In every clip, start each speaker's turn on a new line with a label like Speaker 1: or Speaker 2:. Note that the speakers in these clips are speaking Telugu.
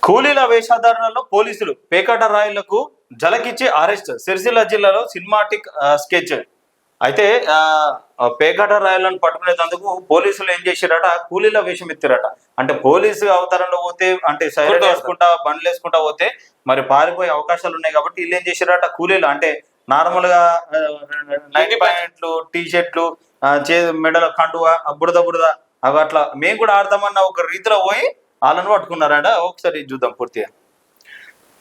Speaker 1: కూలీల వేషధారణలో పోలీసులు పేకాట రాయులకు జలకిచ్చి అరెస్ట్. సిరిసిల్ల జిల్లాలో సినిమాటిక్ స్కెచ్. అయితే పేకాట రాయులను పట్టుకునేందుకు పోలీసులు ఏం చేశారట, కూలీల వేషం ఎత్తారట. అంటే పోలీసు అవతారంలో పోతే, అంటే సైరన్ వేసుకుంటా బండ్లు వేసుకుంటా పోతే మరి పారిపోయే అవకాశాలు ఉన్నాయి. కాబట్టి వీళ్ళు ఏం చేశారట, కూలీలు అంటే నార్మల్ గా నైటీ ప్యాంట్లు, టీ షర్ట్లు, మెడల కండువా, బురద అవి అట్లా మేము కూడా ఆడతామన్న ఒక రీతిలో పోయి వాళ్ళను పట్టుకున్నారట. ఒకసారి చూద్దాం పూర్తిగా.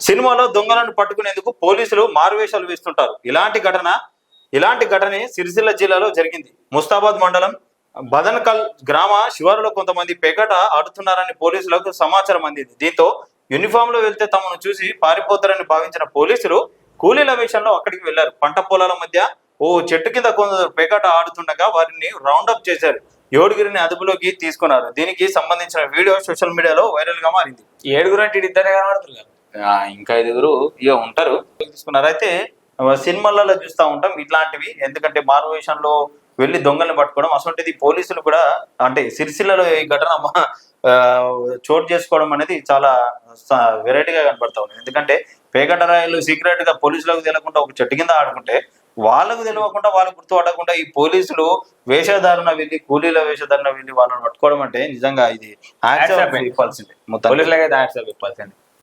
Speaker 1: సినిమాలో దొంగలను పట్టుకునేందుకు పోలీసులు మారువేషాలు వేస్తుంటారు. ఇలాంటి ఘటన సిరిసిల్ల జిల్లాలో జరిగింది. ముస్తాబాద్ మండలం బదన్కల్ గ్రామ శివారులో కొంతమంది పేకాట ఆడుతున్నారని పోలీసులకు సమాచారం అందింది. దీంతో యూనిఫామ్ లో వెళ్తే తమను చూసి పారిపోతారని భావించిన పోలీసులు కూలీల వేషంలో అక్కడికి వెళ్లారు. పంట పొలాల మధ్య ఓ చెట్టు కింద కొందరు పేకాట ఆడుతుండగా వారిని రౌండప్ చేశారు. ఏడుగురిని అదుపులోకి తీసుకున్నారు. దీనికి సంబంధించిన వీడియో సోషల్ మీడియాలో వైరల్ గా మారింది.
Speaker 2: ఏడుగురు అంటే ఇద్దరే కనబడుతున్నారు,
Speaker 1: ఇంకా ఐదుగురు ఇక ఉంటారు. తీసుకున్నారు. అయితే సినిమాలలో చూస్తూ ఉంటాం ఇట్లాంటివి. ఎందుకంటే మారువేషంలో వెళ్ళి దొంగల్ని పట్టుకోవడం అసలు పోలీసులు కూడా, అంటే సిరిసిల్లలో ఈ ఘటన చోటు చేసుకోవడం అనేది చాలా వెరైటీగా కనబడతా ఉంది. ఎందుకంటే పేకాట రాయలు సీక్రెట్ గా పోలీసులకు తెలియకుండా ఒక చెట్టు కింద ఆడుకుంటే, వాళ్ళకు తెలియకుండా వాళ్ళకు గుర్తుపడకుండా ఈ పోలీసులు వేషధారణ వెళ్ళి, కూలీల వేషధారణ వెళ్ళి వాళ్ళని పట్టుకోవడం అంటే నిజంగా ఇది ఇవ్వాల్సిందే.
Speaker 2: పోలీసులకైతే యాక్షన్ ఇవ్వాల్సిందే.